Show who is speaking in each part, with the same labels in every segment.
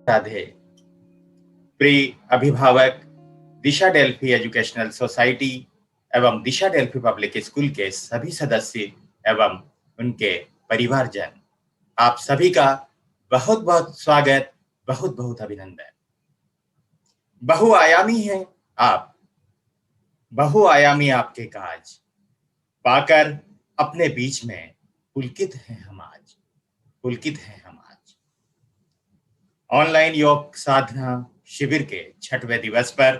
Speaker 1: राधे। प्रिय अभिभावक, दिशा Delphi educational society एवं दिशा डेल्फी पब्लिक स्कूल के सभी सदस्य एवं उनके परिवारजन, आप सभी का बहुत बहुत स्वागत, बहुत बहुत अभिनंदन। बहुआयामी है आप, बहुआयामी आपके काज पाकर अपने बीच में पुलकित हैं हम आज, पुलकित हैं हम आज। ऑनलाइन योग साधना शिविर के 6वें दिवस पर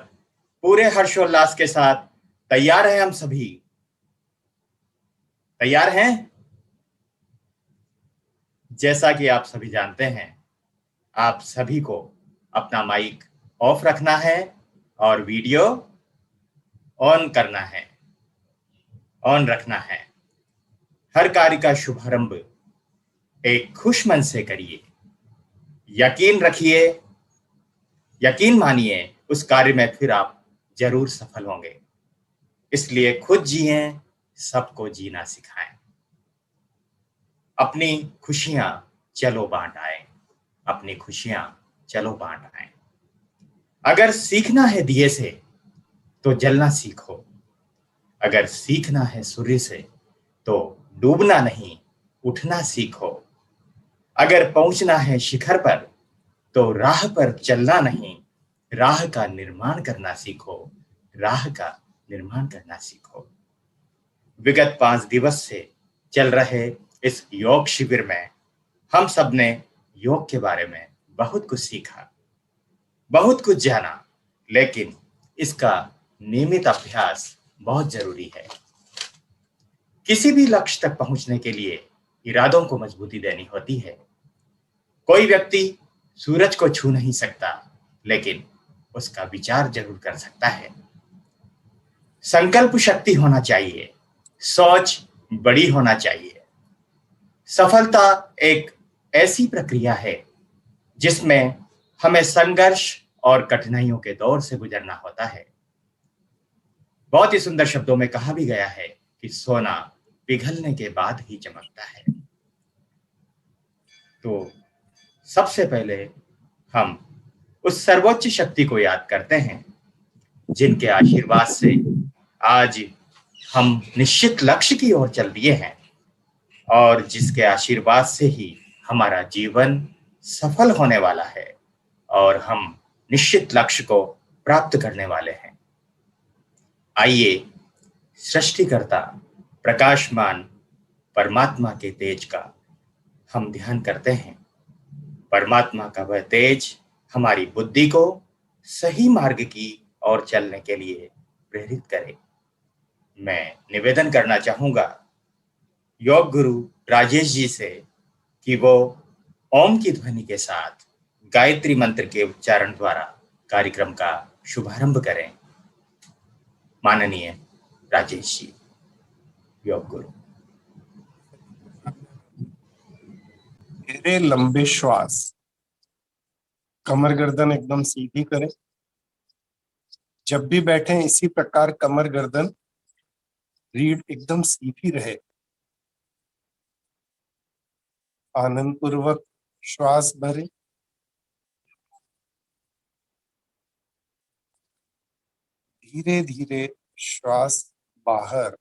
Speaker 1: पूरे हर्षोल्लास के साथ तैयार हैं हम सभी। तैयार हैं? जैसा कि आप सभी जानते हैं, आप सभी को अपना माइक ऑफ रखना है और वीडियो ऑन करना है, ऑन रखना है। हर कार्य का शुभारंभ एक खुश मन से करिए। यकीन रखिए, यकीन मानिए, उस कार्य में फिर आप जरूर सफल होंगे। इसलिए खुद जिए, सबको जीना सिखाएं। अपनी खुशियां चलो बांट आए, अपनी खुशियां चलो बांट आए। अगर सीखना है दिए से तो जलना सीखो, अगर सीखना है सूर्य से तो डूबना नहीं, उठना सीखो। अगर पहुंचना है शिखर पर तो राह पर चलना नहीं, राह का निर्माण करना सीखो, राह का निर्माण करना सीखो। विगत 5 दिवस से चल रहे इस योग शिविर में हम सब ने योग के बारे में बहुत कुछ सीखा, बहुत कुछ जाना, लेकिन इसका नियमित अभ्यास बहुत जरूरी है। किसी भी लक्ष्य तक पहुंचने के लिए इरादों को मजबूती देनी होती है। कोई व्यक्ति सूरज को छू नहीं सकता, लेकिन उसका विचार जरूर कर सकता है। संकल्प शक्ति होना चाहिए, सोच बड़ी होना चाहिए। सफलता एक ऐसी प्रक्रिया है जिसमें हमें संघर्ष और कठिनाइयों के दौर से गुजरना होता है। बहुत ही सुंदर शब्दों में कहा भी गया है कि सोना पिघलने के बाद ही चमकता है। तो सबसे पहले हम उस सर्वोच्च शक्ति को याद करते हैं जिनके आशीर्वाद से आज हम निश्चित लक्ष्य की ओर चल दिए हैं और जिसके आशीर्वाद से ही हमारा जीवन सफल होने वाला है और हम निश्चित लक्ष्य को प्राप्त करने वाले हैं। आइए सृष्टिकर्ता प्रकाशमान परमात्मा के तेज का हम ध्यान करते हैं। परमात्मा का वह तेज हमारी बुद्धि को सही मार्ग की ओर चलने के लिए प्रेरित करे। मैं निवेदन करना चाहूंगा योग गुरु राजेश जी से कि वो ओम की ध्वनि के साथ गायत्री मंत्र के उच्चारण द्वारा कार्यक्रम का शुभारंभ करें। माननीय राजेश जी, योग गुरु।
Speaker 2: गहरे लंबे श्वास, कमर गर्दन एकदम सीधी करें। जब भी बैठें इसी प्रकार कमर गर्दन रीढ़ एकदम सीधी रहे। आनंद पूर्वक श्वास भरें। धीरे धीरे श्वास बाहर।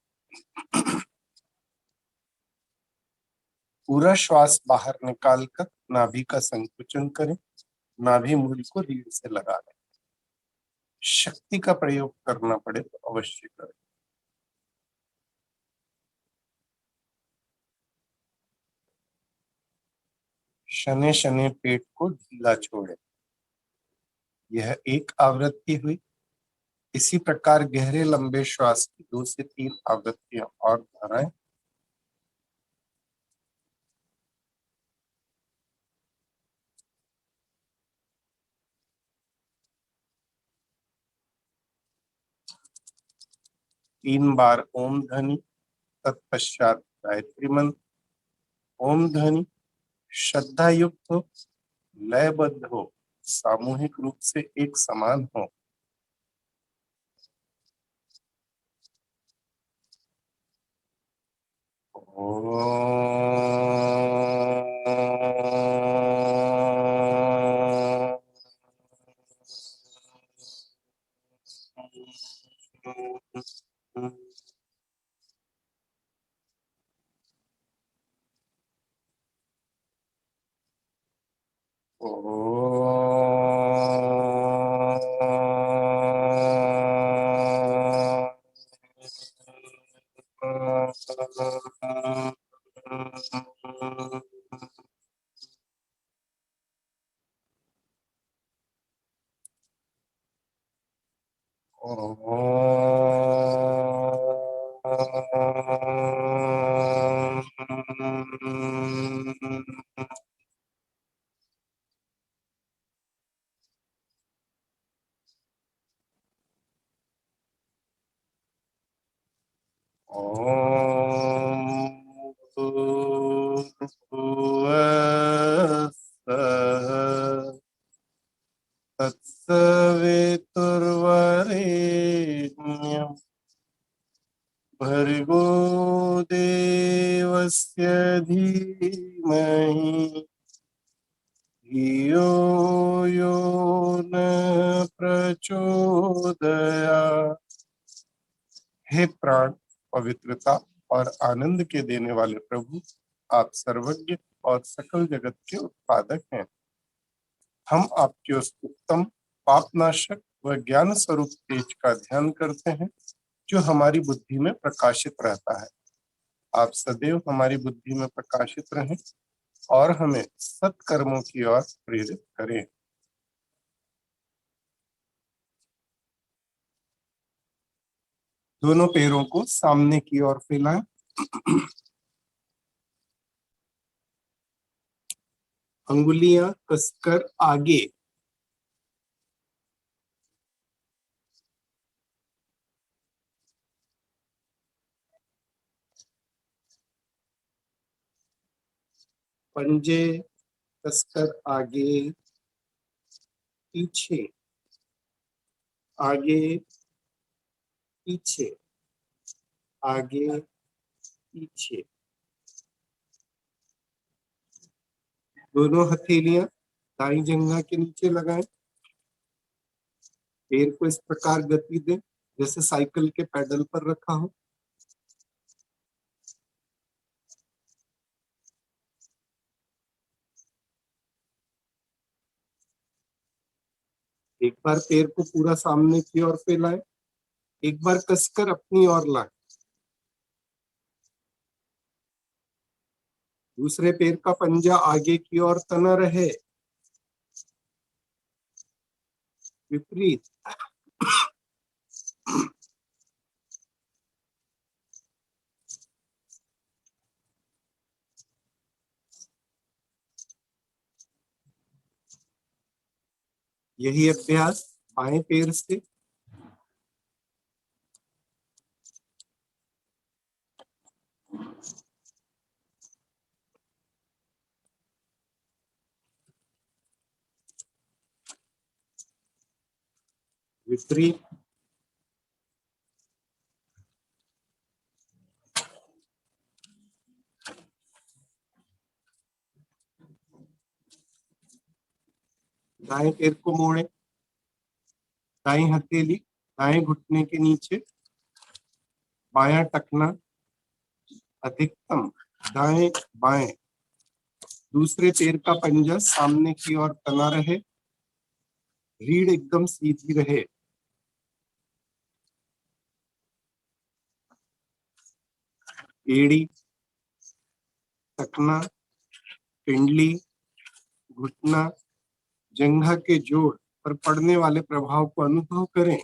Speaker 2: पूरा श्वास बाहर निकालकर नाभि का संकुचन करें। नाभि मूल को रीढ़ से लगा लें। शक्ति का प्रयोग करना पड़े तो अवश्य करें। शने शने पेट को ढीला छोड़ें। यह एक आवृत्ति हुई। इसी प्रकार गहरे लंबे श्वास की 2 से 3 आवृत्तियां और दोहराएं। तीन बार ओम ध्वनि, तत्पश्चात गायत्री मंत्र। ओम ध्वनि श्रद्धा युक्त हो, लयबद्ध हो, सामूहिक रूप से एक समान हो। ओम तत्सवितुर्वरेण्यं भर्गो देवस्य धीमहि धियो यो न प्रचोदयात्। हे प्राण, पवित्रता और आनंद के देने वाले प्रभु, आप सर्वज्ञ और सकल जगत के उत्पादक हैं। हम आपके उस उत्तम पापनाशक व ज्ञान स्वरूप तेज का ध्यान करते हैं जो हमारी बुद्धि में प्रकाशित रहता है। आप सदैव हमारी बुद्धि में प्रकाशित रहें और हमें सत्कर्मों की ओर प्रेरित करें। दोनों पैरों को सामने की ओर फैलाएं। अंगुलियां कसकर आगे, पंजे कसकर आगे पीछे, आगे पीछे, आगे पीछे। दोनों हथेलियां दाईं जंघा के नीचे लगाएं। पैर को इस प्रकार गति दें जैसे साइकिल के पैडल पर रखा हो। एक बार पैर को पूरा सामने की ओर फैलाएं, एक बार कसकर अपनी ओर लाएं। दूसरे पैर का पंजा आगे की ओर तना रहे, विपरीत। यही अभ्यास बाएं पैर से, विपरीत। दाएं पैर को मोड़े, दाएं हथेली दाएं घुटने के नीचे, बायां टखना अधिकतम दाएं बाएं। दूसरे पैर का पंजा सामने की ओर तना रहे, रीढ़ एकदम सीधी रहे। एड़ी, टखना, पिंडली, घुटना, जंघा के जोड़ पर पड़ने वाले प्रभाव को अनुभव करें।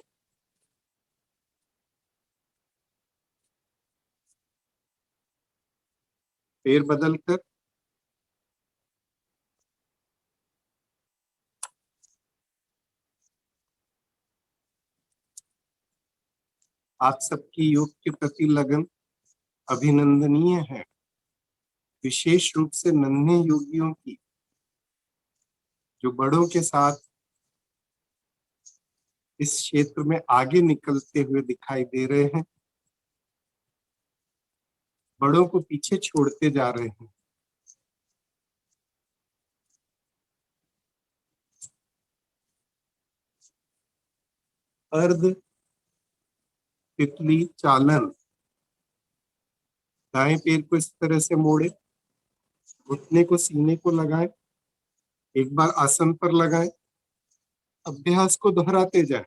Speaker 2: पैर बदलकर आप सबकी योग के प्रति लगन अभिनंदनीय है, विशेष रूप से नन्हे योगियों की जो बड़ों के साथ इस क्षेत्र में आगे निकलते हुए दिखाई दे रहे हैं, बड़ों को पीछे छोड़ते जा रहे हैं। अर्ध तितली चालन, दाएं पैर को इस तरह से मोड़े, घुटने को सीने को लगाएं, एक बार आसन पर लगाएं, अभ्यास को दोहराते जाएं।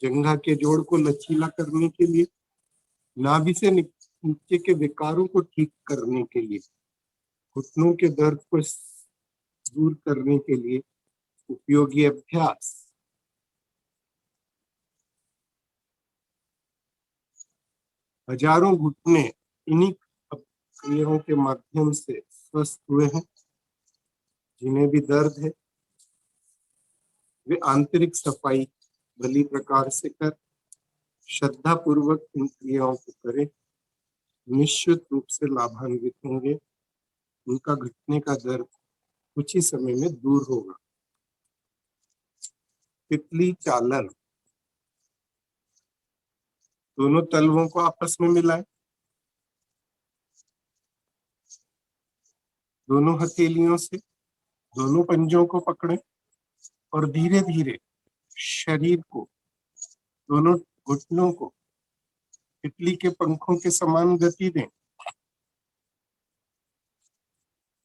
Speaker 2: जंघा के जोड़ को लचीला करने के लिए, नाभि से नीचे के विकारों को ठीक करने के लिए, घुटनों के दर्द को दूर करने के लिए उपयोगी अभ्यास। हजारों घुटने इन्हीं क्रियाओं के माध्यम से स्वस्थ हुए हैं। जिन्हें भी दर्द है वे आंतरिक सफाई भली प्रकार से कर श्रद्धा पूर्वक इन क्रियाओं को करें, निश्चित रूप से लाभान्वित होंगे। उनका घुटने का दर्द कुछ ही समय में दूर होगा। तितली चालन। दोनों तलवों को आपस में मिलाएं, दोनों हथेलियों से दोनों पंजों को पकड़ें और धीरे धीरे शरीर को, दोनों घुटनों को तितली के पंखों के समान गति दें।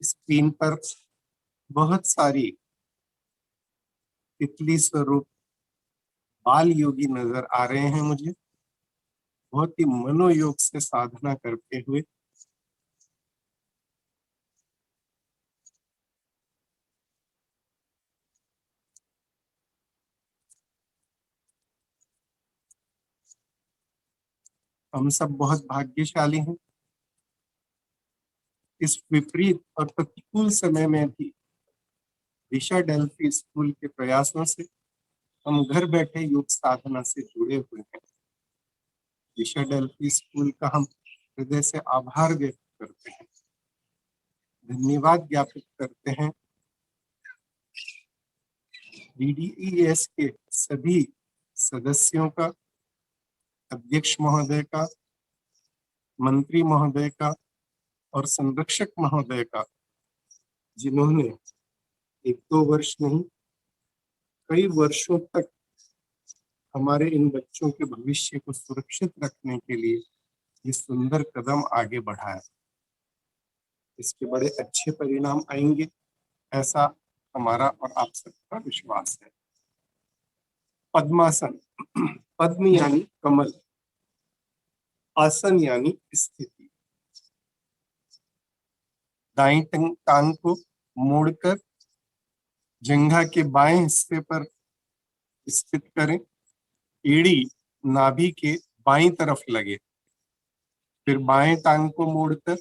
Speaker 2: स्क्रीन पर बहुत सारी तितली स्वरूप बाल योगी नजर आ रहे हैं मुझे, बहुत ही मनोयोग से साधना करते हुए। हम सब बहुत भाग्यशाली हैं। इस विपरीत और प्रतिकूल समय में भी दिशा डेल्फी स्कूल के प्रयासों से हम घर बैठे योग साधना से जुड़े हुए हैं। दिशा डेल्फी स्कूल का हम हृदय से आभार व्यक्त करते हैं, धन्यवाद ज्ञापित करते हैं। DDES के सभी सदस्यों का, अध्यक्ष महोदय का, मंत्री महोदय का और संरक्षक महोदय का, जिन्होंने 1-2 वर्ष नहीं कई वर्षों तक हमारे इन बच्चों के भविष्य को सुरक्षित रखने के लिए ये सुंदर कदम आगे बढ़ाया। इसके बड़े अच्छे परिणाम आएंगे, ऐसा हमारा और आप सबका विश्वास है। पद्मासन। पद्म यानी कमल, आसन यानी स्थिति। दाईं टांग को मोड़कर जंघा के बाएं हिस्से पर स्थित करें। एड़ी नाभि के बाईं तरफ लगे। फिर बाएं टांग को मोड़कर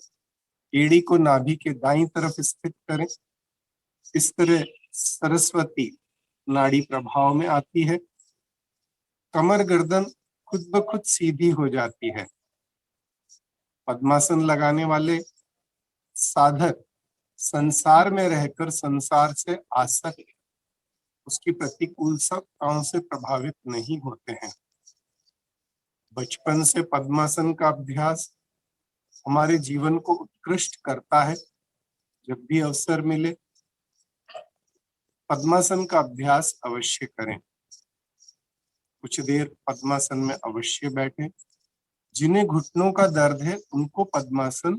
Speaker 2: एड़ी को नाभि के दाईं तरफ स्थित करें। इस तरह सरस्वती नाड़ी प्रभाव में आती है। कमर गर्दन खुद ब खुद सीधी हो जाती है। पद्मासन लगाने वाले साधक संसार में रहकर संसार से आसक्त, उसकी प्रतिकूलताओं से प्रभावित नहीं होते हैं। बचपन से पद्मासन का अभ्यास हमारे जीवन को उत्कृष्ट करता है। जब भी अवसर मिले पद्मासन का अभ्यास अवश्य करें। कुछ देर पद्मासन में अवश्य बैठें। जिन्हें घुटनों का दर्द है उनको पद्मासन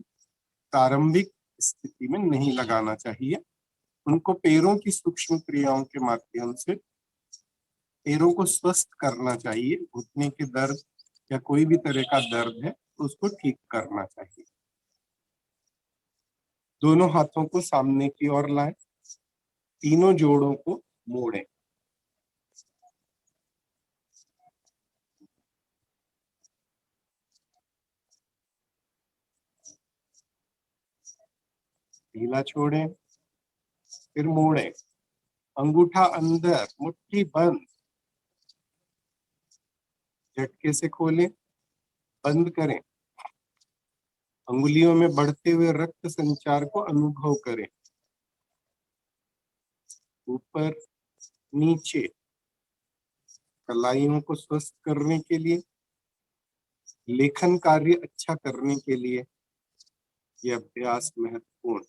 Speaker 2: प्रारंभिक स्थिति में नहीं लगाना चाहिए। उनको पैरों की सूक्ष्म क्रियाओं के माध्यम से पैरों को स्वस्थ करना चाहिए। घुटने के दर्द या कोई भी तरह का दर्द है तो उसको ठीक करना चाहिए। दोनों हाथों को सामने की ओर लाएं, तीनों जोड़ों को मोड़ें। ढीला छोड़ें, फिर मोड़ें। अंगूठा अंदर, मुट्ठी बंद। झटके से खोलें, बंद करें। अंगुलियों में बढ़ते हुए रक्त संचार को अनुभव करें। ऊपर नीचे कलाइयों को स्वस्थ करने के लिए, लेखन कार्य अच्छा करने के लिए यह अभ्यास महत्वपूर्ण।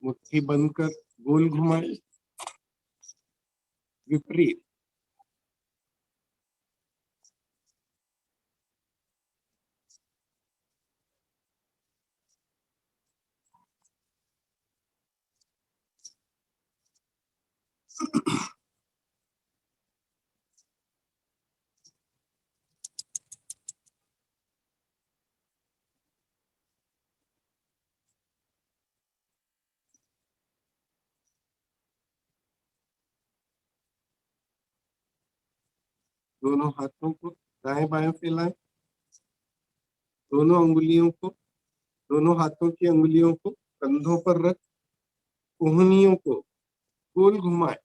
Speaker 2: मुट्ठी बंद कर गोल घुमाएं, विपरीत। दोनों हाथों को दाएं बाएं फैलाएं। दोनों अंगुलियों को, दोनों हाथों की अंगुलियों को कंधों पर रख कोहनियों को गोल घुमाएं,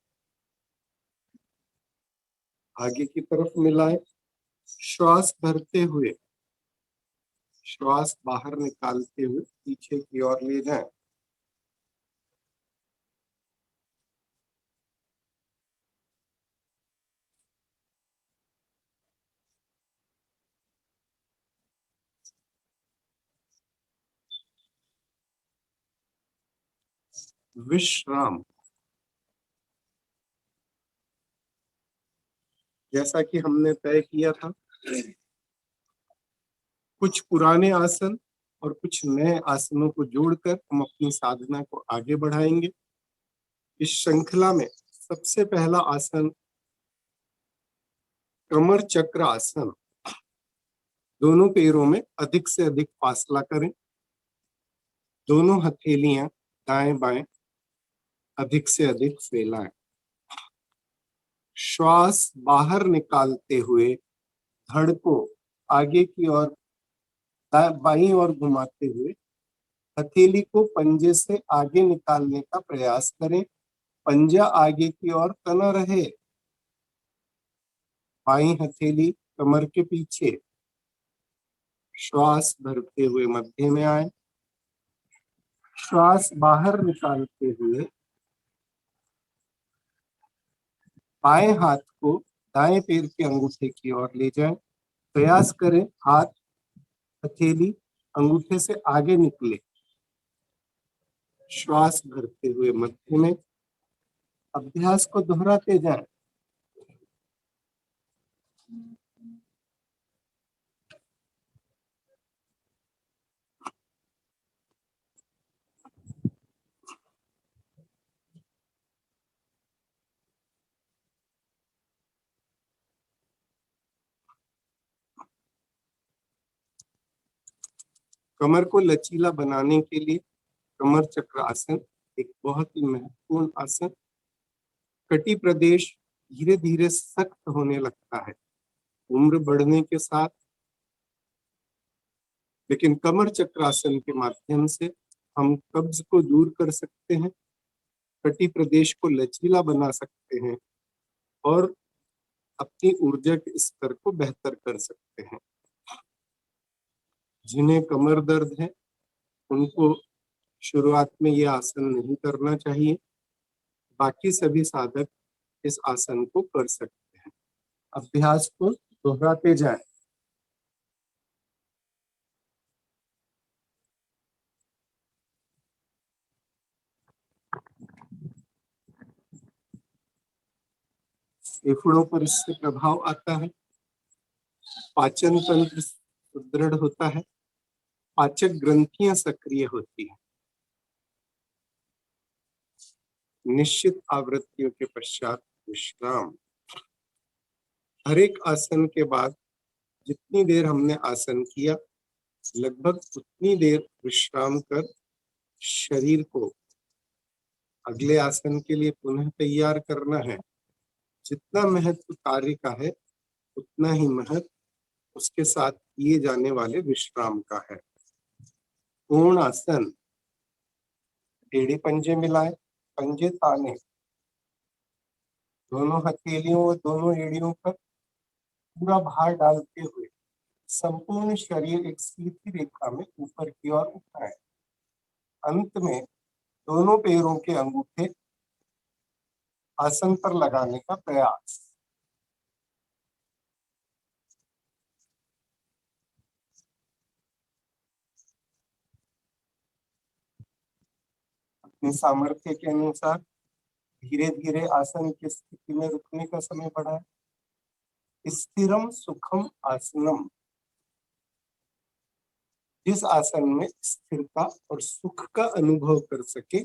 Speaker 2: आगे की तरफ मिलाएं। श्वास भरते हुए श्वास बाहर निकालते हुए पीछे की ओर ले जाएं। विश्राम। जैसा कि हमने तय किया था, कुछ पुराने आसन और कुछ नए आसनों को जोड़कर हम अपनी साधना को आगे बढ़ाएंगे। इस श्रृंखला में सबसे पहला आसन कमर चक्र आसन। दोनों पैरों में अधिक से अधिक फासला करें। दोनों हथेलियां दाएं बाएं अधिक से अधिक फैलाएं। श्वास बाहर निकालते हुए धड़ को आगे की ओर बाईं ओर घुमाते हुए हथेली को पंजे से आगे निकालने का प्रयास करें। पंजा आगे की ओर तना रहे। बाईं हथेली कमर के पीछे। श्वास भरते हुए मध्य में आए। श्वास बाहर निकालते हुए बाएं हाथ को दाएं पैर के अंगूठे की ओर ले जाएं। प्रयास करें हाथ हथेली अंगूठे से आगे निकले। श्वास भरते हुए मध्य में। अभ्यास को दोहराते जाएं। कमर को लचीला बनाने के लिए कमर चक्र आसन एक बहुत ही महत्वपूर्ण आसन। कटी प्रदेश धीरे धीरे सख्त होने लगता है उम्र बढ़ने के साथ, लेकिन कमर चक्रासन के माध्यम से हम कब्ज को दूर कर सकते हैं, कटी प्रदेश को लचीला बना सकते हैं और अपनी ऊर्जा के स्तर को बेहतर कर सकते हैं। जिन्हें कमर दर्द है उनको शुरुआत में ये आसन नहीं करना चाहिए। बाकी सभी साधक इस आसन को कर सकते हैं। अभ्यास को दोहराते जाएं। फेफड़ों पर इससे प्रभाव आता है। पाचन तंत्र सुदृढ़ होता है। पाचक ग्रंथियां सक्रिय होती हैं। निश्चित आवृत्तियों के पश्चात विश्राम। हर एक आसन के बाद जितनी देर हमने आसन किया लगभग उतनी देर विश्राम कर शरीर को अगले आसन के लिए पुनः तैयार करना है। जितना महत्व कार्य का है उतना ही महत्व उसके साथ किए जाने वाले विश्राम का है। पूर्ण आसन। टेढ़े पंजे मिलाएं, पंजे ताने। दोनों हथेलियों और दोनों एड़ियों पर पूरा भार डालते हुए संपूर्ण शरीर एक सीधी रेखा में ऊपर की ओर उठाएं। अंत में दोनों पैरों के अंगूठे आसन पर लगाने का प्रयास। अपने सामर्थ्य के अनुसार धीरे धीरे आसन की स्थिति में रुकने का समय बढ़ाएं। स्थिरम सुखम आसनम। जिस आसन में स्थिरता और सुख का अनुभव कर सके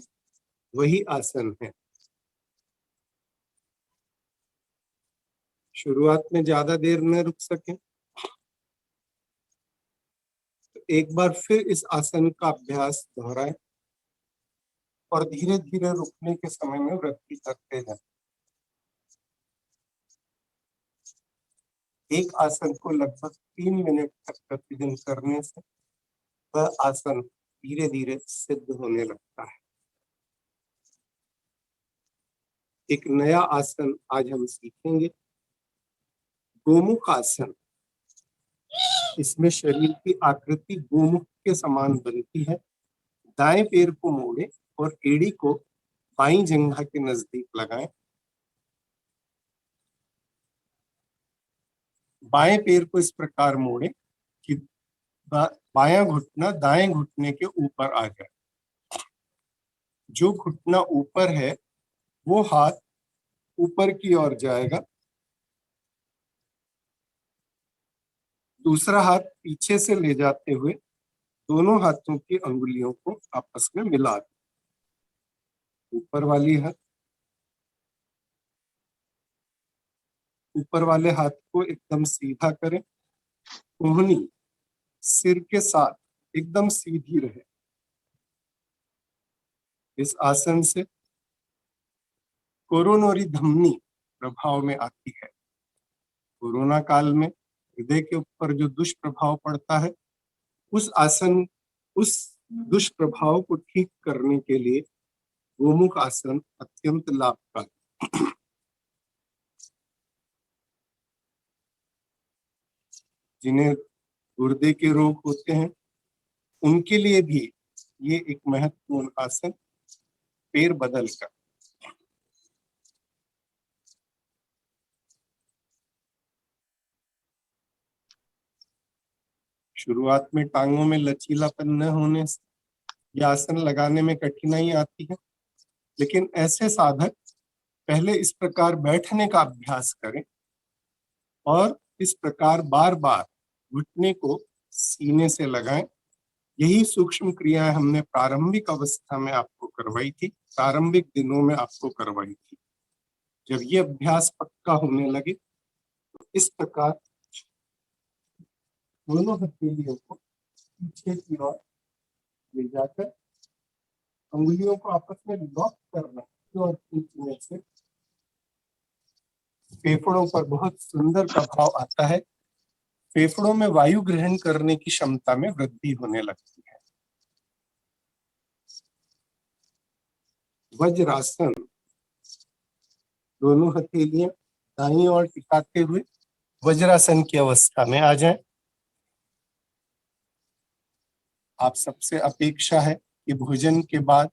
Speaker 2: वही आसन है। शुरुआत में ज्यादा देर न रुक सके तो एक बार फिर इस आसन का अभ्यास दोहराएं और धीरे धीरे रुकने के समय में वृद्धि करते जाएं। एक आसन को लगभग 3 मिनट तक प्रतिदिन करने से वह आसन धीरे धीरे सिद्ध होने लगता है। एक नया आसन आज हम सीखेंगे, गोमुख आसन। इसमें शरीर की आकृति गोमुख के समान बनती है। दाएं पैर को मोड़े और एड़ी को बाईं जंघा के नजदीक लगाएं। बाएं पैर को इस प्रकार मोड़े कि बायां घुटना दाएं घुटने के ऊपर आ जाए। जो घुटना ऊपर है वो हाथ ऊपर की ओर जाएगा, दूसरा हाथ पीछे से ले जाते हुए दोनों हाथों की अंगुलियों को आपस में मिला दें। ऊपर वाले हाथ को एकदम सीधा करें। कोहनी सिर के साथ एकदम सीधी रहे। इस आसन से कोरोनरी धमनी प्रभाव में आती है। कोरोना काल में हृदय के ऊपर जो दुष्प्रभाव पड़ता है, उस दुष्प्रभाव को ठीक करने के लिए गोमुख आसन अत्यंत लाभकारी। जिन्हें गुर्दे के रोग होते हैं उनके लिए भी ये एक महत्वपूर्ण आसन। पैर बदल कर शुरुआत में टांगों में लचीलापन न होने से यह आसन लगाने में कठिनाई आती है, लेकिन ऐसे साधक पहले इस प्रकार बैठने का अभ्यास करें और इस प्रकार बार बार घुटने को सीने से लगाएं। यही सूक्ष्म क्रियाएं हमने प्रारंभिक अवस्था में आपको करवाई थी, प्रारंभिक दिनों में आपको करवाई थी। जब ये अभ्यास पक्का होने लगे तो इस प्रकार दोनों हथेलियों को पीछे की ओर ले जाकर अंगुलियों को आपस में लॉक करना और खींचने से फेफड़ों पर बहुत सुंदर प्रभाव आता है। फेफड़ों में वायु ग्रहण करने की क्षमता में वृद्धि होने लगती है। वज्रासन। दोनों हथेलियां दाईं ओर टिकाते हुए वज्रासन की अवस्था में आ जाएं। आप सबसे अपेक्षा है कि भोजन के बाद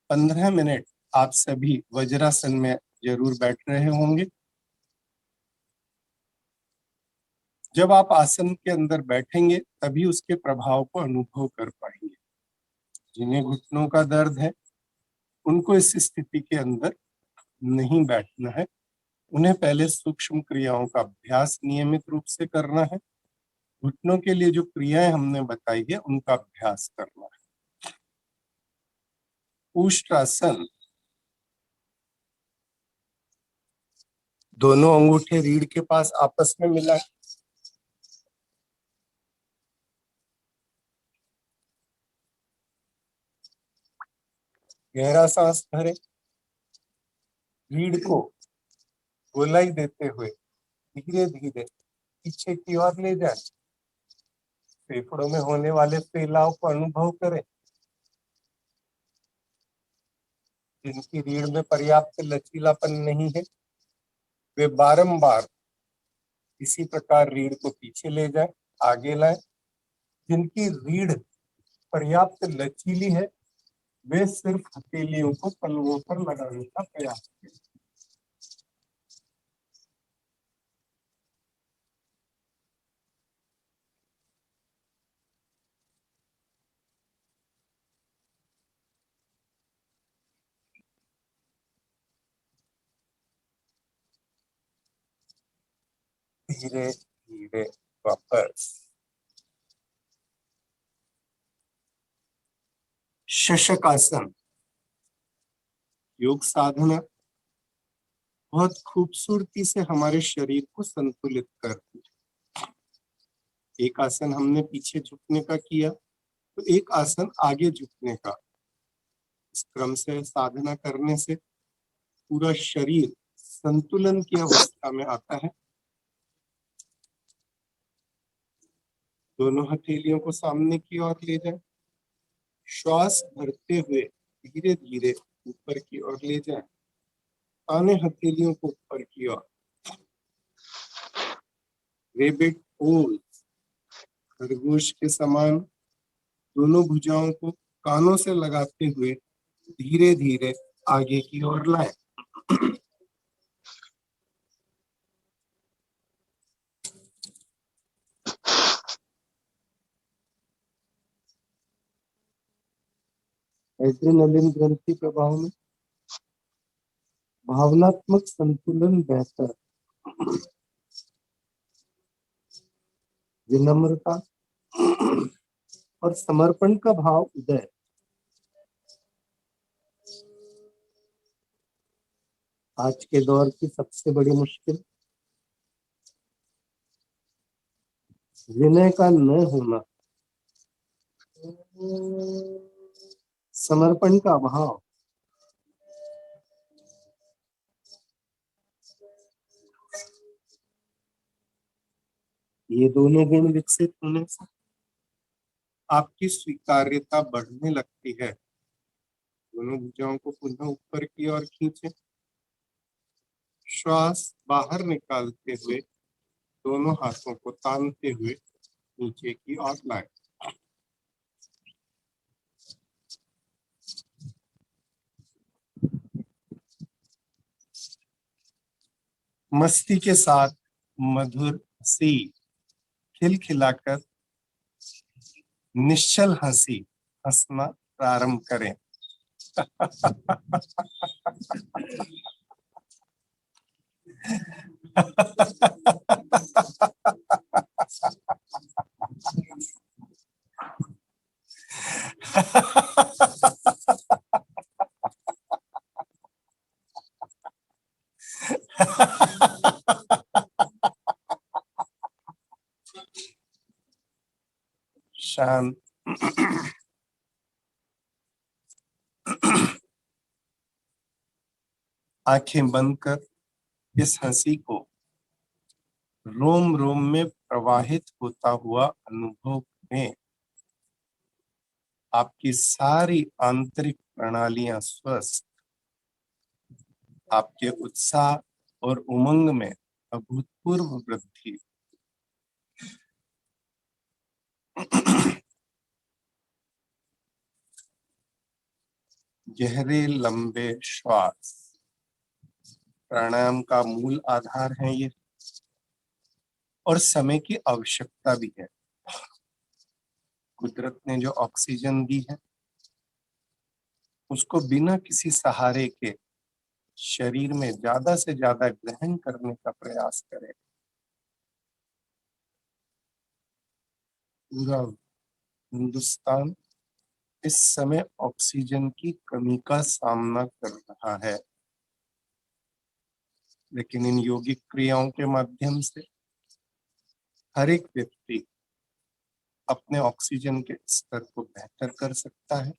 Speaker 2: 15 मिनट आप सभी वज्रासन में जरूर बैठ रहे होंगे। जब आप आसन के अंदर बैठेंगे तभी उसके प्रभाव को अनुभव कर पाएंगे। जिन्हें घुटनों का दर्द है उनको इस स्थिति के अंदर नहीं बैठना है। उन्हें पहले सूक्ष्म क्रियाओं का अभ्यास नियमित रूप से करना है। घुटनों के लिए जो क्रियाएं हमने बताई है उनका अभ्यास करना है। उष्ट्रासन। दोनों अंगूठे रीढ़ के पास आपस में मिला, गहरा सांस भरे, रीढ़ को गोलाई देते हुए धीरे धीरे पीछे की ओर ले जाए। फेफड़ों में होने वाले फैलाव को अनुभव करें। जिनकी रीढ़ में पर्याप्त लचीलापन नहीं है वे बारंबार इसी प्रकार रीढ़ को पीछे ले जाए, आगे लाए। जिनकी रीढ़ पर्याप्त लचीली है वे सिर्फ हथेलियों को पलवों पर लगाने का प्रयास करें। धीरे धीरे वापस। शशक आसन। योग साधना बहुत खूबसूरती से हमारे शरीर को संतुलित करती है। एक आसन हमने पीछे झुकने का किया, तो एक आसन आगे झुकने का। इस क्रम से साधना करने से पूरा शरीर संतुलन की अवस्था में आता है। दोनों हथेलियों को सामने की ओर ले जाएं। श्वास भरते हुए धीरे धीरे ऊपर की ओर ले जाएं। ताने हथेलियों को ऊपर की ओर। रेबिट पोज, खरगोश के समान दोनों भुजाओं को कानों से लगाते हुए धीरे धीरे आगे की ओर लाएं। एड्रेनलिन ग्रंथि प्रभाव में भावनात्मक संतुलन बेहतर, विनम्रता और समर्पण का भाव उदय। आज के दौर की सबसे बड़ी मुश्किल विनय का न होना, समर्पण का अभाव। ये दोनों गुण विकसित होने से आपकी स्वीकार्यता बढ़ने लगती है। दोनों भुजाओं को पुनः ऊपर की ओर खींचे। श्वास बाहर निकालते हुए दोनों हाथों को तानते हुए नीचे की ओर लाएं। मस्ती के साथ मधुर सी खिलखिलाकर निश्चल हंसी हंसना प्रारंभ करें। शांत। आंखें बंद कर इस हंसी को रोम रोम में प्रवाहित होता हुआ अनुभव करें। आपकी सारी आंतरिक प्रणालियां स्वस्थ, आपके उत्साह और उमंग में अभूतपूर्व वृद्धि। गहरे लंबे श्वास प्राणायाम का मूल आधार है ये, और समय की आवश्यकता भी है। कुदरत ने जो ऑक्सीजन दी है उसको बिना किसी सहारे के शरीर में ज्यादा से ज्यादा ग्रहण करने का प्रयास करें। पूरा हिंदुस्तान इस समय ऑक्सीजन की कमी का सामना कर रहा है, लेकिन इन योगिक क्रियाओं के माध्यम से हर एक व्यक्ति अपने ऑक्सीजन के स्तर को बेहतर कर सकता है,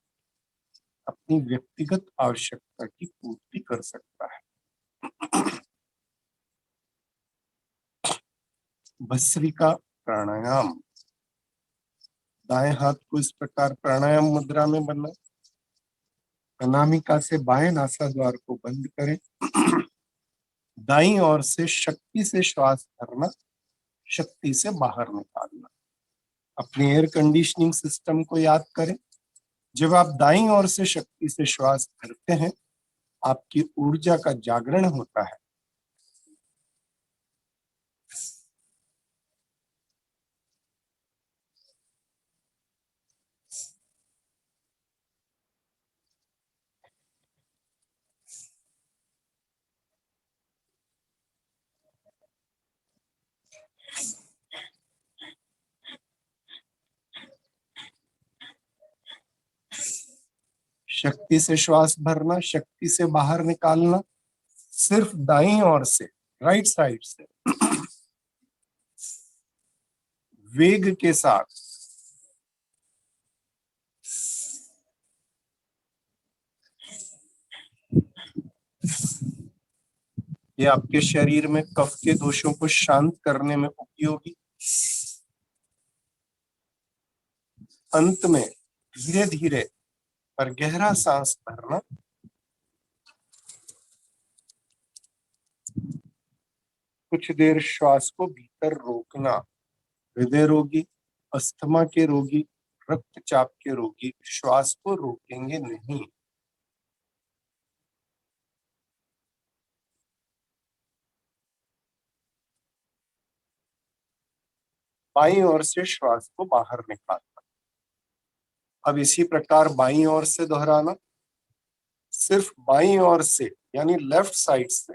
Speaker 2: अपनी व्यक्तिगत आवश्यकता की पूर्ति कर सकता है। भस्त्रिका प्राणायाम। दाएं हाथ को इस प्रकार प्राणायाम मुद्रा में बनाएं। अनामिका से बाएं नासाद्वार को बंद करें। दाईं ओर से शक्ति से श्वास भरना, शक्ति से बाहर निकालना। अपने एयर कंडीशनिंग सिस्टम को याद करें। जब आप दाईं ओर से शक्ति से श्वास भरते हैं, आपकी ऊर्जा का जागरण होता है। शक्ति से श्वास भरना, शक्ति से बाहर निकालना, सिर्फ दाईं ओर से, राइट साइड से वेग के साथ ये आपके शरीर में कफ के दोषों को शांत करने में उपयोगी। अंत में धीरे धीरे और गहरा सांस भरना, कुछ देर श्वास को भीतर रोकना। हृदय रोगी, अस्थमा के रोगी, रक्तचाप के रोगी श्वास को रोकेंगे नहीं। बाईं ओर से श्वास को बाहर निकालना। अब इसी प्रकार बाईं ओर से दोहराना। सिर्फ बाईं ओर से यानी लेफ्ट साइड से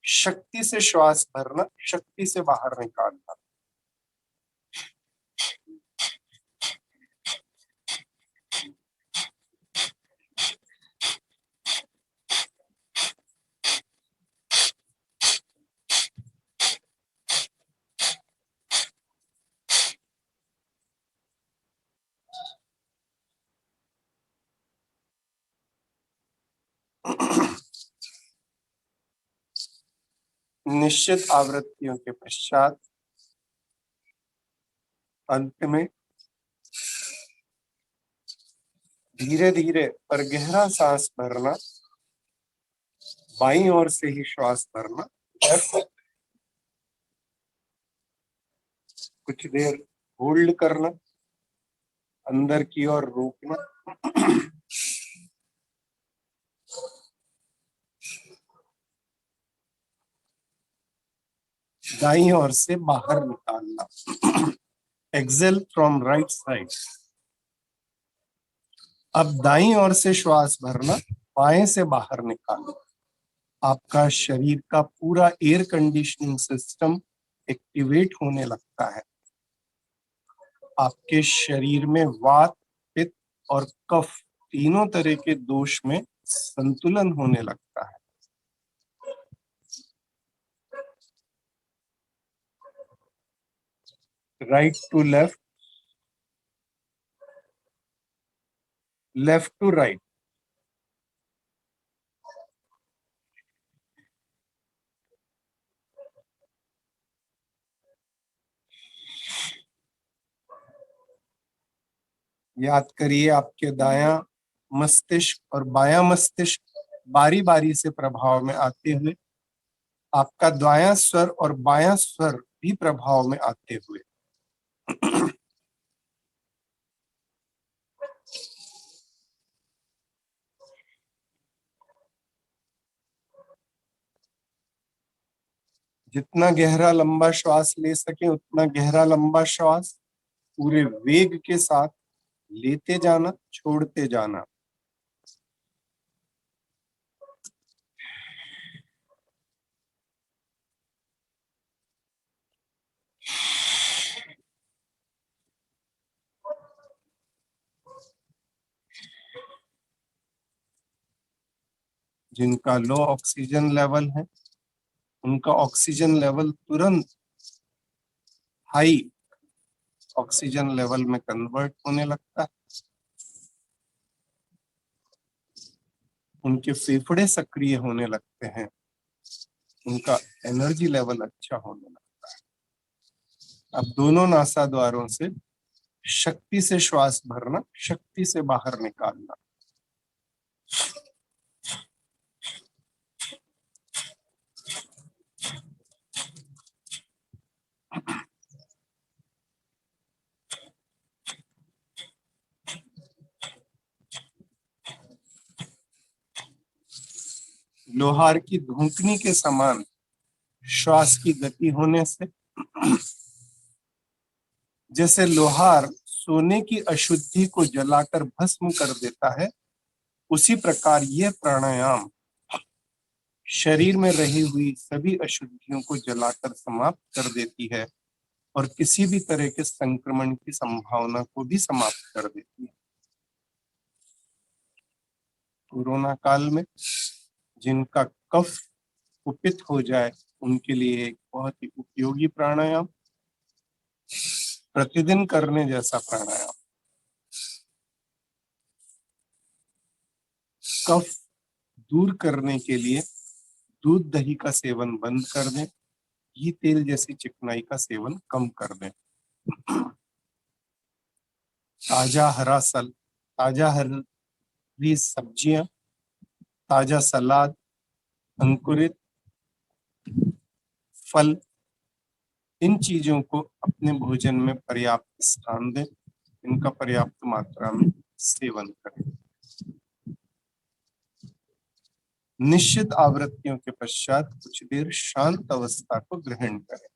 Speaker 2: शक्ति से श्वास भरना, शक्ति से बाहर निकालना। निश्चित आवृत्तियों के पश्चात अंत में धीरे धीरे और गहरा सांस भरना, बाईं ओर से ही श्वास भरना। कुछ देर होल्ड करना, अंदर की ओर रोकना, दाईं ओर से बाहर निकालना। Exhale from right side. अब दाईं ओर से श्वास भरना, बाएं से बाहर निकालना। आपका शरीर का पूरा एयर कंडीशनिंग सिस्टम एक्टिवेट होने लगता है। आपके शरीर में वात, पित्त और कफ तीनों तरह के दोष में संतुलन होने लगता है। Right to left, left to right. याद करिए, आपके दायां मस्तिष्क और बायां मस्तिष्क बारी बारी से प्रभाव में आते हुए, आपका दायां स्वर और बायां स्वर भी प्रभाव में आते हुए। जितना गहरा लंबा श्वास ले सके उतना गहरा लंबा श्वास पूरे वेग के साथ लेते जाना, छोड़ते जाना। जिनका लो ऑक्सीजन लेवल है उनका ऑक्सीजन लेवल तुरंत हाई ऑक्सीजन लेवल में कन्वर्ट होने लगता है। उनके फेफड़े सक्रिय होने लगते हैं, उनका एनर्जी लेवल अच्छा होने लगता है। अब दोनों नासा द्वारों से शक्ति से श्वास भरना, शक्ति से बाहर निकालना। लोहार की धूकनी के समान श्वास की गति होने से, जैसे लोहार सोने की अशुद्धि को जलाकर भस्म कर देता है, उसी प्रकार यह प्राणायाम शरीर में रही हुई सभी अशुद्धियों को जलाकर समाप्त कर देती है और किसी भी तरह के संक्रमण की संभावना को भी समाप्त कर देती है। कोरोना काल में जिनका कफ कुपित हो जाए उनके लिए एक बहुत ही उपयोगी प्राणायाम, प्रतिदिन करने जैसा प्राणायाम। कफ दूर करने के लिए दूध दही का सेवन बंद कर दें, घी तेल जैसी चिकनाई का सेवन कम कर दें। ताजा हरी सब्जियां, ताजा सलाद, अंकुरित फल, इन चीजों को अपने भोजन में पर्याप्त स्थान दें, इनका पर्याप्त मात्रा में सेवन करें। निश्चित आवृत्तियों के पश्चात कुछ देर शांत अवस्था को ग्रहण करें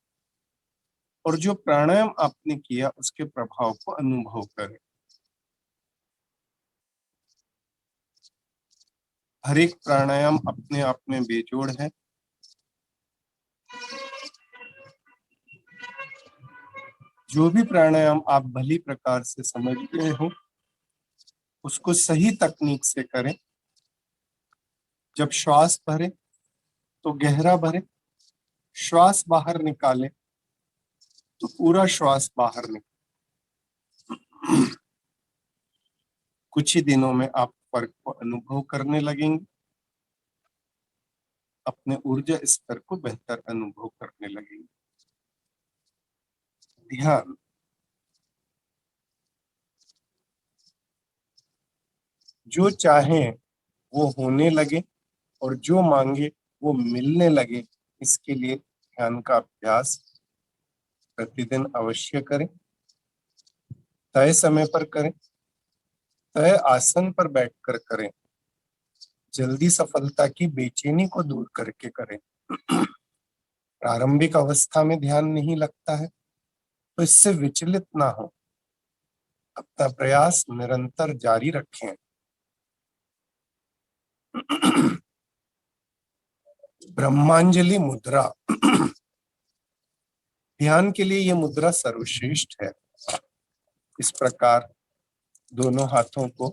Speaker 2: और जो प्राणायाम आपने किया उसके प्रभाव को अनुभव करें। हर एक प्राणायाम अपने आप में बेजोड़ है। जो भी प्राणायाम आप भली प्रकार से समझते हो उसको सही तकनीक से करें। जब श्वास भरे तो गहरा भरे, श्वास बाहर निकाले तो पूरा श्वास बाहर निकाले। कुछ ही दिनों में आप फर्क को अनुभव करने लगेंगे, अपने ऊर्जा स्तर को बेहतर अनुभव करने लगेंगे। ध्यान, जो चाहे वो होने लगे और जो मांगे वो मिलने लगे, इसके लिए ध्यान का अभ्यास प्रतिदिन अवश्य करें। तय समय पर करें, तय आसन पर बैठकर करें, जल्दी सफलता की बेचैनी को दूर करके करें। प्रारंभिक अवस्था में ध्यान नहीं लगता है तो इससे विचलित ना हो, अपना प्रयास निरंतर जारी रखें। ब्रह्मांजलि मुद्रा, ध्यान के लिए यह मुद्रा सर्वश्रेष्ठ है। इस प्रकार दोनों हाथों को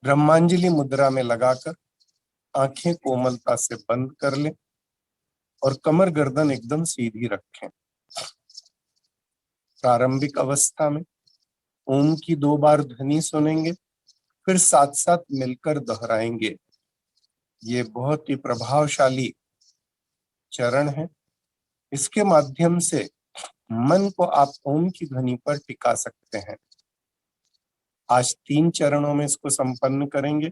Speaker 2: ब्रह्मांजलि मुद्रा में लगाकर आंखें कोमलता से बंद कर लें और कमर गर्दन एकदम सीधी रखें। प्रारंभिक अवस्था में ओम की 2 बार ध्वनि सुनेंगे, फिर साथ साथ मिलकर दोहराएंगे। ये बहुत ही प्रभावशाली चरण है। इसके माध्यम से मन को आप ओम की ध्वनि पर टिका सकते हैं। आज 3 चरणों में इसको संपन्न करेंगे।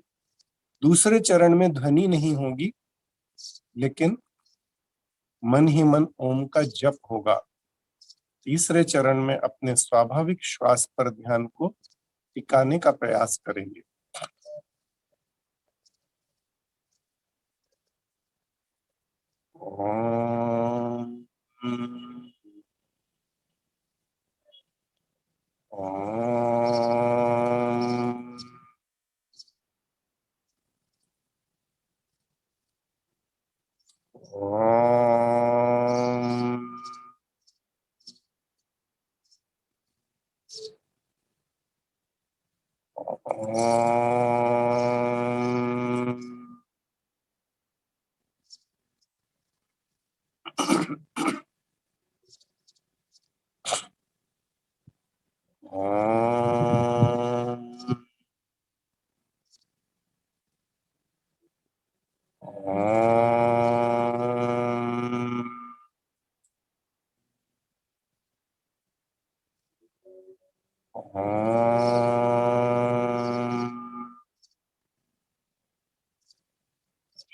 Speaker 2: दूसरे चरण में ध्वनि नहीं होगी, लेकिन मन ही मन ओम का जप होगा। तीसरे चरण में अपने स्वाभाविक श्वास पर ध्यान को टिकाने का प्रयास करेंगे। ओम ओम ओम ओम।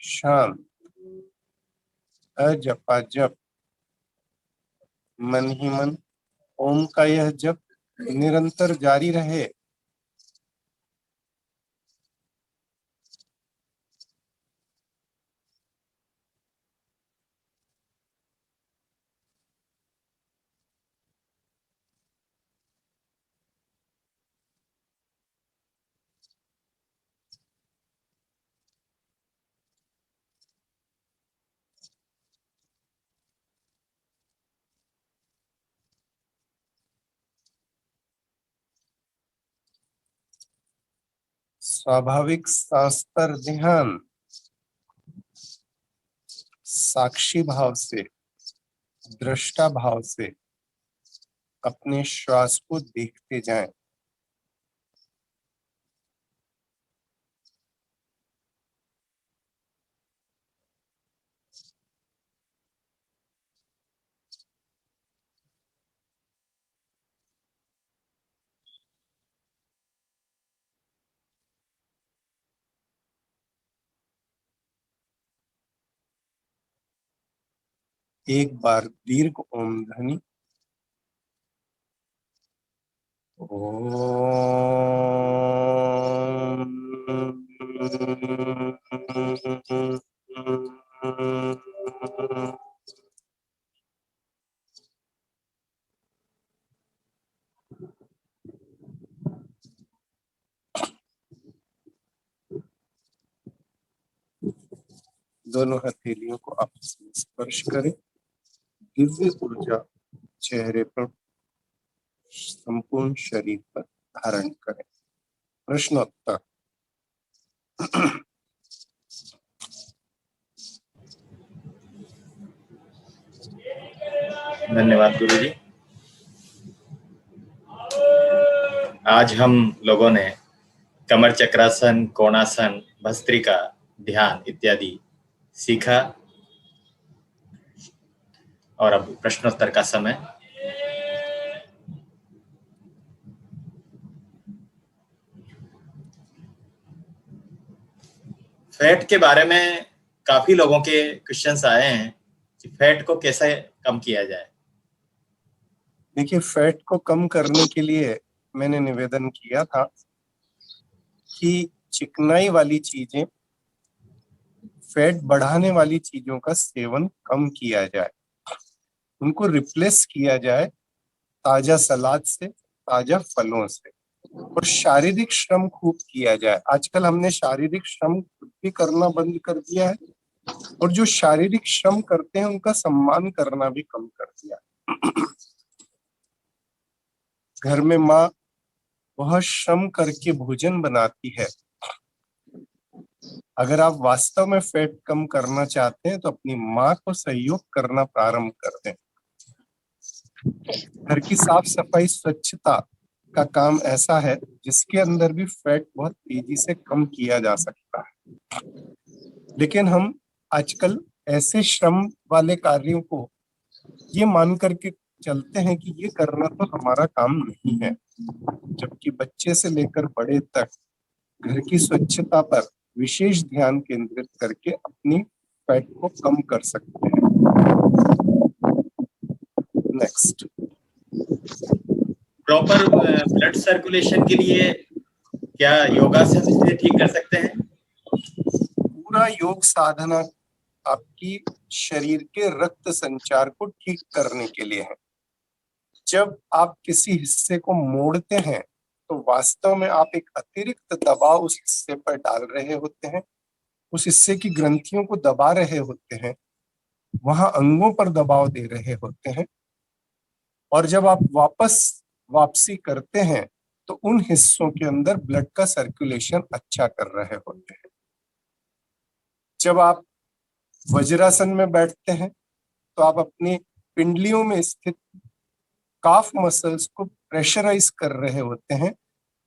Speaker 2: शांत अजपा जप, मन ही मन ओम का यह जप निरंतर जारी रहे। स्वाभाविक सांस पर ध्यान, साक्षी भाव से, दृष्टा भाव से अपने श्वास को देखते जाएं। एक बार दीर्घ ओम ध्वनि दोनों हथेलियों को आपस में स्पर्श करें। दिव्य ऊर्जा चेहरे पर, संपूर्ण शरीर पर धारण करें। प्रश्नोत्तर।
Speaker 1: धन्यवाद गुरुजी। आज हम लोगों ने कमर चक्रासन, कोणासन, भस्त्रिका, ध्यान इत्यादि सीखा और अब प्रश्नोत्तर का समय। फैट के बारे में काफी लोगों के क्वेश्चंस आए हैं कि फैट को कैसे कम किया जाए।
Speaker 2: देखिए, फैट को कम करने के लिए मैंने निवेदन किया था कि चिकनाई वाली चीजें, फैट बढ़ाने वाली चीजों का सेवन कम किया जाए, उनको रिप्लेस किया जाए ताजा सलाद से, ताजा फलों से, और शारीरिक श्रम खूब किया जाए। आजकल हमने शारीरिक श्रम खुद भी करना बंद कर दिया है और जो शारीरिक श्रम करते हैं उनका सम्मान करना भी कम कर दिया। घर में माँ बहुत श्रम करके भोजन बनाती है। अगर आप वास्तव में फैट कम करना चाहते हैं तो अपनी माँ को सहयोग करना प्रारंभ कर दें। घर की साफ सफाई, स्वच्छता का काम ऐसा है जिसके अंदर भी फैट बहुत तेजी से कम किया जा सकता है। लेकिन हम आजकल ऐसे श्रम वाले कार्यों को ये मान करके चलते हैं कि ये करना तो हमारा काम नहीं है, जबकि बच्चे से लेकर बड़े तक घर की स्वच्छता पर विशेष ध्यान केंद्रित करके अपनी फैट को कम कर सकते हैं। नेक्स्ट।
Speaker 1: प्रॉपर ब्लड सर्कुलेशन के लिए क्या योगासन से ठीक कर सकते हैं?
Speaker 2: पूरा योग साधना आपकी शरीर के रक्त संचार को ठीक करने के लिए है। जब आप किसी हिस्से को मोड़ते हैं तो वास्तव में आप एक अतिरिक्त दबाव उस हिस्से पर डाल रहे होते हैं, उस हिस्से की ग्रंथियों को दबा रहे होते हैं, वहां अंगों पर दबाव दे रहे होते हैं, और जब आप वापसी करते हैं तो उन हिस्सों के अंदर ब्लड का सर्कुलेशन अच्छा कर रहे होते हैं। जब आप वज्रासन में बैठते हैं तो आप अपनी पिंडलियों में स्थित काफ मसल्स को प्रेशराइज कर रहे होते हैं,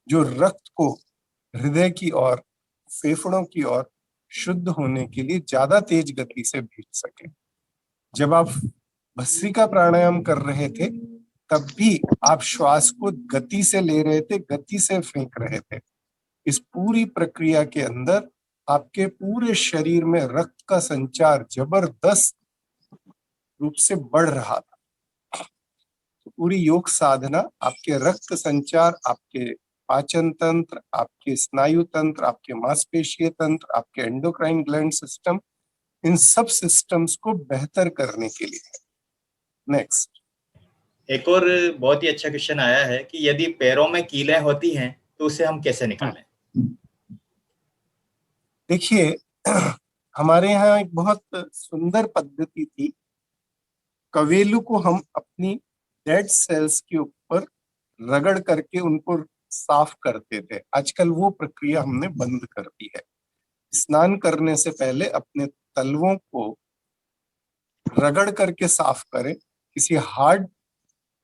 Speaker 2: जो रक्त को हृदय की ओर, फेफड़ों की ओर शुद्ध होने के लिए ज्यादा तेज गति से भेज सके। जब आप भस्त्रिका प्राणायाम कर रहे थे तब भी आप श्वास को गति से ले रहे थे, गति से फेंक रहे थे। इस पूरी प्रक्रिया के अंदर आपके पूरे शरीर में रक्त का संचार जबरदस्त रूप से बढ़ रहा था। तो पूरी योग साधना आपके रक्त संचार, आपके पाचन तंत्र, आपके स्नायु तंत्र, आपके मांसपेशीय तंत्र, आपके एंडोक्राइन ग्लैंड सिस्टम, इन सब सिस्टम्स को बेहतर करने के लिए है। नेक्स्ट।
Speaker 1: एक और बहुत ही अच्छा क्वेश्चन आया है कि यदि पैरों में कीलें होती हैं तो उसे हम कैसे निकालें?
Speaker 2: देखिए, हमारे यहाँ एक बहुत सुंदर पद्धति थी। कवेलू को हम अपनी डेड सेल्स के ऊपर रगड़ करके उनको साफ करते थे, आजकल वो प्रक्रिया हमने बंद कर दी है। स्नान करने से पहले अपने तलवों को रगड़ करके साफ करें। किसी हार्ड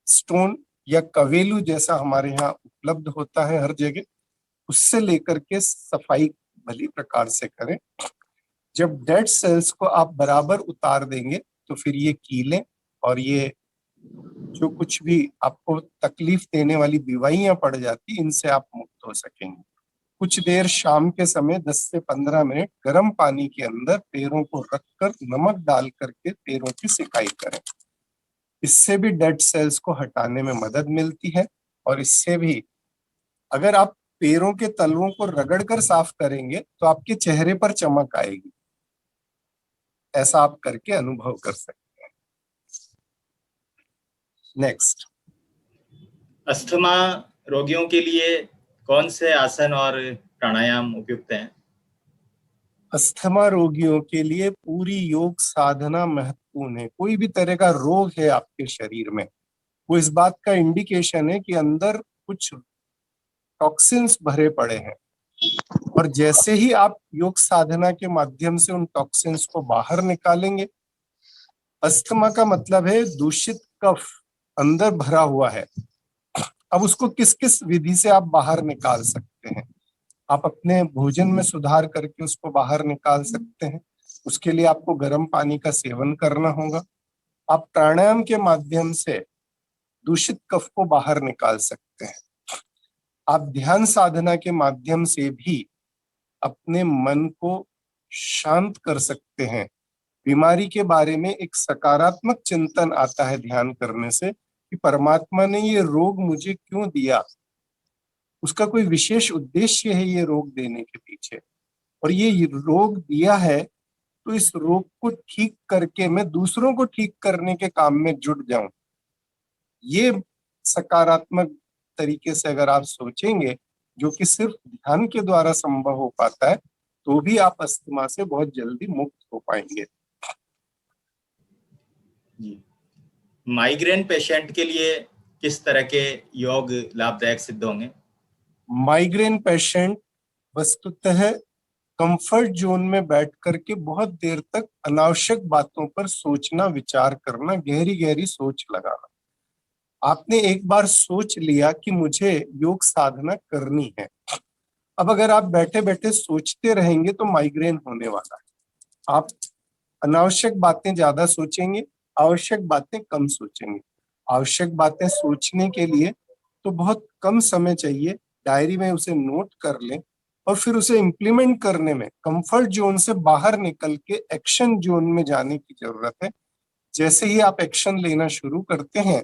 Speaker 2: स्टोन या कवेलू जैसा हमारे यहाँ उपलब्ध होता है हर जगह, उससे लेकर के सफाई भली प्रकार से करें। जब डेड सेल्स को आप बराबर उतार देंगे तो फिर ये कीलें और ये जो कुछ भी आपको तकलीफ देने वाली बीमारियां पड़ जाती, इनसे आप मुक्त हो सकेंगे। कुछ देर शाम के समय 10 से 15 मिनट गर्म पानी के अंदर पैरों को रखकर नमक डाल करके पैरों की सिकाई करें। इससे भी डेड सेल्स को हटाने में मदद मिलती है। और इससे भी अगर आप पैरों के तलवों को रगड़कर साफ करेंगे तो आपके चेहरे पर चमक आएगी। ऐसा आप करके अनुभव कर सकते हैं। नेक्स्ट,
Speaker 1: अस्थमा रोगियों के लिए कौन से आसन और प्राणायाम उपयुक्त हैं?
Speaker 2: अस्थमा रोगियों के लिए पूरी योग साधना महत्वपूर्ण है। कोई भी तरह का रोग है आपके शरीर में, वो इस बात का इंडिकेशन है कि अंदर कुछ टॉक्सिन्स भरे पड़े हैं। और जैसे ही आप योग साधना के माध्यम से उन टॉक्सिन्स को बाहर निकालेंगे, अस्थमा का मतलब है दूषित कफ अंदर भरा हुआ है। अब उसको किस किस विधि से आप बाहर निकाल सकते हैं? आप अपने भोजन में सुधार करके उसको बाहर निकाल सकते हैं। उसके लिए आपको गर्म पानी का सेवन करना होगा। आप प्राणायाम के माध्यम से दूषित कफ को बाहर निकाल सकते हैं। आप ध्यान साधना के माध्यम से भी अपने मन को शांत कर सकते हैं। बीमारी के बारे में एक सकारात्मक चिंतन आता है ध्यान करने से कि परमात्मा ने ये रोग मुझे क्यों दिया, उसका कोई विशेष उद्देश्य है ये रोग देने के पीछे, और ये रोग दिया है तो इस रोग को ठीक करके मैं दूसरों को ठीक करने के काम में जुट जाऊं। ये सकारात्मक तरीके से अगर आप सोचेंगे, जो कि सिर्फ ध्यान के द्वारा संभव हो पाता है, तो भी आप अस्थमा से बहुत जल्दी मुक्त हो पाएंगे।
Speaker 1: जी, माइग्रेन पेशेंट के लिए किस तरह के योग लाभदायक सिद्ध होंगे?
Speaker 2: माइग्रेन पेशेंट वस्तुतः कंफर्ट जोन में बैठ करके बहुत देर तक अनावश्यक बातों पर सोचना, विचार करना, गहरी गहरी सोच लगाना। आपने एक बार सोच लिया कि मुझे योग साधना करनी है, अब अगर आप बैठे बैठे सोचते रहेंगे तो माइग्रेन होने वाला है। आप अनावश्यक बातें ज्यादा सोचेंगे, आवश्यक बातें कम सोचेंगे। आवश्यक बातें सोचने के लिए तो बहुत कम समय चाहिए, डायरी में उसे नोट कर लें और फिर उसे इम्प्लीमेंट करने में कंफर्ट जोन से बाहर निकल के एक्शन जोन में जाने की जरूरत है। जैसे ही आप एक्शन लेना शुरू करते हैं,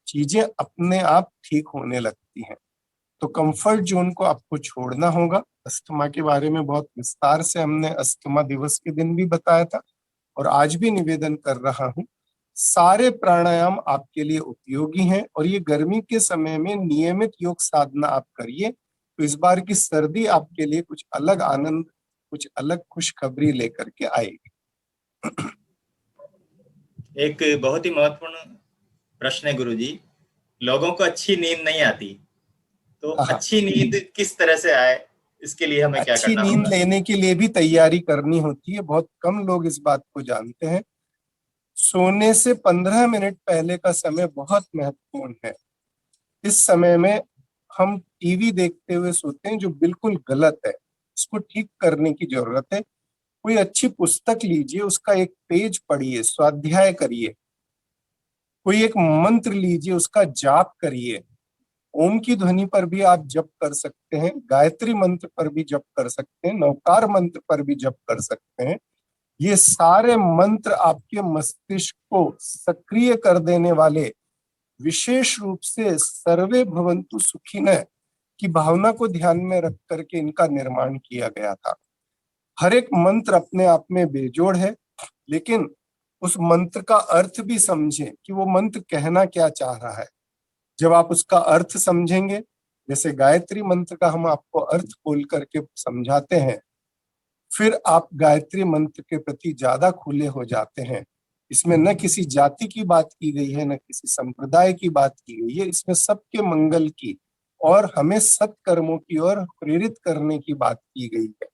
Speaker 2: चीजें अपने आप ठीक होने लगती हैं। तो कंफर्ट जोन को आपको छोड़ना होगा। अस्थमा के बारे में बहुत विस्तार से हमने अस्थमा दिवस के दिन भी बताया था, और आज भी निवेदन कर रहा हूं, सारे प्राणायाम आपके लिए उपयोगी हैं। और ये गर्मी के समय में नियमित योग साधना आप करिए, तो इस बार की सर्दी आपके लिए कुछ अलग आनंद, कुछ अलग खुशखबरी लेकर के आएगी।
Speaker 1: एक बहुत ही महत्वपूर्ण प्रश्न है गुरुजी, लोगों को अच्छी नींद नहीं आती, तो
Speaker 2: हाँ,
Speaker 1: अच्छी नींद किस तरह से आए, इसके लिए हमें क्या
Speaker 2: अच्छी
Speaker 1: करना
Speaker 2: नींद
Speaker 1: होगा?
Speaker 2: लेने के लिए भी तैयारी करनी होती है। बहुत कम लोग इस बात को जानते हैं। सोने से 15 मिनट पहले का समय बहुत महत्वपूर्ण है। इस समय में हम टीवी देखते हुए सोते हैं, जो बिल्कुल गलत है। इसको ठीक करने की जरूरत है। कोई अच्छी पुस्तक लीजिए, उसका एक पेज पढ़िए, स्वाध्याय करिए। कोई एक मंत्र लीजिए, उसका जाप करिए। ओम की ध्वनि पर भी आप जप कर सकते हैं, गायत्री मंत्र पर भी जप कर सकते हैं, नवकार मंत्र पर भी जप कर सकते हैं। ये सारे मंत्र आपके मस्तिष्क को सक्रिय कर देने वाले, विशेष रूप से सर्वे भवन्तु सुखिनः की भावना को ध्यान में रख करके इनका निर्माण किया गया था। हर एक मंत्र अपने आप में बेजोड़ है, लेकिन उस मंत्र का अर्थ भी समझें कि वो मंत्र कहना क्या चाह रहा है। जब आप उसका अर्थ समझेंगे, जैसे गायत्री मंत्र का हम आपको अर्थ खोल करके समझाते हैं, फिर आप गायत्री मंत्र के प्रति ज्यादा खुले हो जाते हैं। इसमें न किसी जाति की बात की गई है, न किसी संप्रदाय की बात की गई है, इसमें सबके मंगल की और हमें सत्कर्मों की ओर प्रेरित करने की बात की गई है।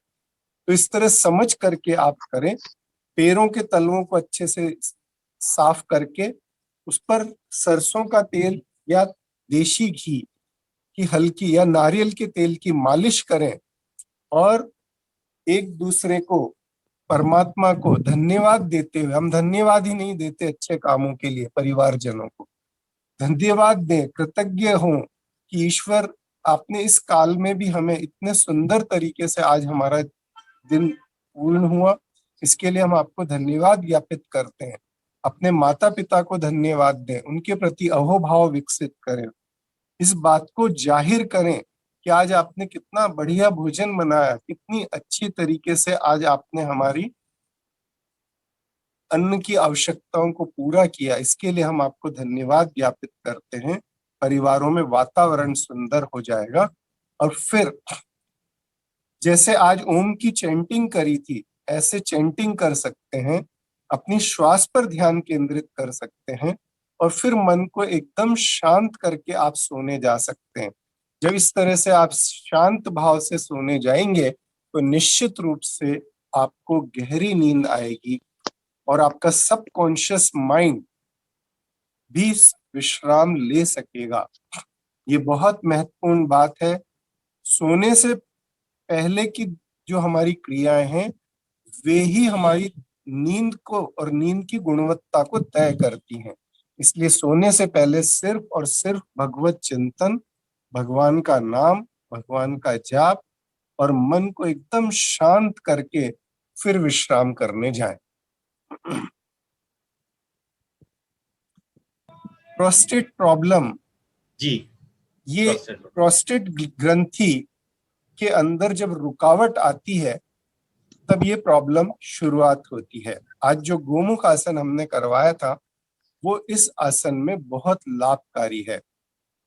Speaker 2: तो इस तरह समझ करके आप करें। पैरों के तलवों को अच्छे से साफ करके उस पर सरसों का तेल या देशी घी की हल्की या नारियल के तेल की मालिश करें और एक दूसरे को, परमात्मा को धन्यवाद देते हुए, हम धन्यवाद ही नहीं देते अच्छे कामों के लिए, परिवारजनों को धन्यवाद दें, कृतज्ञ हों कि ईश्वर आपने इस काल में भी हमें इतने सुंदर तरीके से आज हमारा दिन पूर्ण हुआ, इसके लिए हम आपको धन्यवाद ज्ञापित करते हैं। अपने माता पिता को धन्यवाद दें, उनके प्रति अहोभाव विकसित करें, इस बात को जाहिर करें कि आज आपने कितना बढ़िया भोजन बनाया, कितनी अच्छी तरीके से आज आपने हमारी अन्न की आवश्यकताओं को पूरा किया, इसके लिए हम आपको धन्यवाद ज्ञापित करते हैं। परिवारों में वातावरण सुंदर हो जाएगा। और फिर जैसे आज ओम की चैंटिंग करी थी, ऐसे चैंटिंग कर सकते हैं, अपनी श्वास पर ध्यान केंद्रित कर सकते हैं और फिर मन को एकदम शांत करके आप सोने जा सकते हैं। जब इस तरह से आप शांत भाव से सोने जाएंगे तो निश्चित रूप से आपको गहरी नींद आएगी और आपका सबकॉन्शियस माइंड भी विश्राम ले सकेगा। ये बहुत महत्वपूर्ण बात है। सोने से पहले की जो हमारी क्रियाएं हैं वे ही हमारी नींद को और नींद की गुणवत्ता को तय करती हैं। इसलिए सोने से पहले सिर्फ और सिर्फ भगवत चिंतन, भगवान का नाम, भगवान का जाप और मन को एकदम शांत करके फिर विश्राम करने जाएं। प्रोस्टेट प्रॉब्लम,
Speaker 1: जी,
Speaker 2: ये प्रोस्टेट ग्रंथि के अंदर जब रुकावट आती है तब ये प्रॉब्लम शुरुआत होती है। आज जो गोमुख आसन हमने करवाया था वो इस आसन में बहुत लाभकारी है।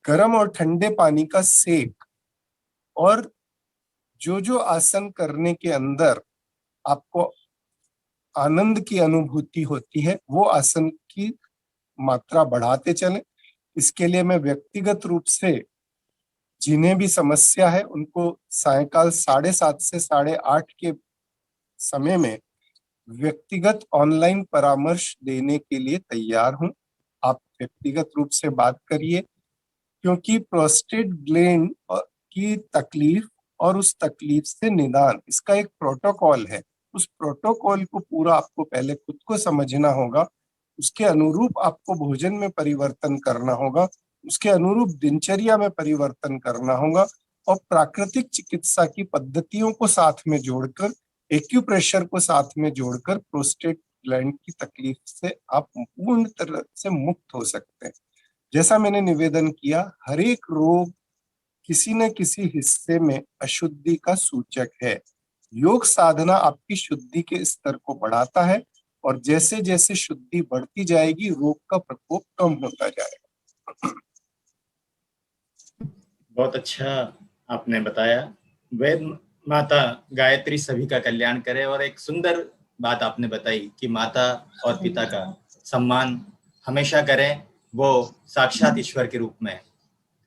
Speaker 2: गर्म और ठंडे पानी का सेक और जो आसन करने के अंदर आपको आनंद की अनुभूति होती है वो आसन की मात्रा बढ़ाते चलें। इसके लिए मैं व्यक्तिगत रूप से जिन्हें भी समस्या है उनको सायकाल 7:30 से 8:30 के समय में व्यक्तिगत ऑनलाइन परामर्श देने के लिए तैयार हूं। आप व्यक्तिगत रूप से बात करिए, क्योंकि प्रोस्टेट ग्लैंड की तकलीफ और उस तकलीफ से निदान, इसका एक प्रोटोकॉल है। उस प्रोटोकॉल को पूरा आपको पहले खुद को समझना होगा, उसके अनुरूप आपको भोजन में परिवर्तन करना होगा, उसके अनुरूप दिनचर्या में परिवर्तन करना होगा और प्राकृतिक चिकित्सा की पद्धतियों को साथ में जोड़कर, एक्यूप्रेशर को साथ में जोड़कर प्रोस्टेट ग्लैंड की तकलीफ से आप पूर्ण तरह से मुक्त हो सकते हैं। जैसा मैंने निवेदन किया, हर एक रोग किसी न किसी हिस्से में अशुद्धि का सूचक है। योग साधना आपकी शुद्धि के स्तर को बढ़ाता है और जैसे जैसे शुद्धि बढ़ती जाएगी रोग का प्रकोप कम होता जाएगा।
Speaker 1: बहुत अच्छा आपने बताया। वेद माता गायत्री सभी का कल्याण करे। और एक सुंदर बात आपने बताई कि माता और पिता का सम्मान हमेशा करें, वो साक्षात ईश्वर के रूप में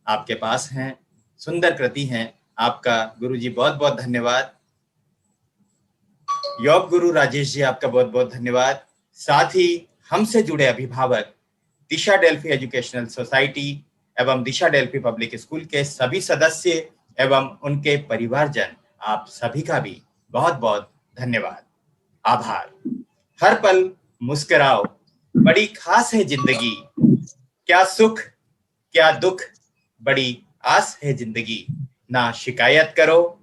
Speaker 1: आपके पास हैं, सुंदर कृति हैं। आपका गुरुजी बहुत बहुत धन्यवाद। योग गुरु राजेश जी आपका बहुत बहुत धन्यवाद। साथ ही हमसे जुड़े अभिभावक, दिशा डेल्फी एजुकेशनल सोसाइटी एवं दिशा डेल्फी पब्लिक स्कूल के सभी सदस्य एवं उनके परिवारजन, आप सभी का भी बहुत बहुत धन्यवाद, आभार। हर पल मुस्कुराओ, बड़ी खास है जिंदगी, क्या सुख क्या दुख, बड़ी आस है जिंदगी। ना शिकायत करो,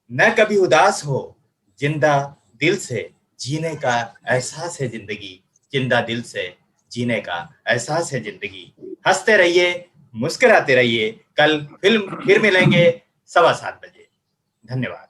Speaker 1: न कभी उदास हो, जिंदा दिल से जीने का एहसास है जिंदगी, जिंदा दिल से जीने का एहसास है जिंदगी। हंसते रहिए, मुस्कुराते रहिए। कल फिर मिलेंगे 7:15 बजे। धन्यवाद।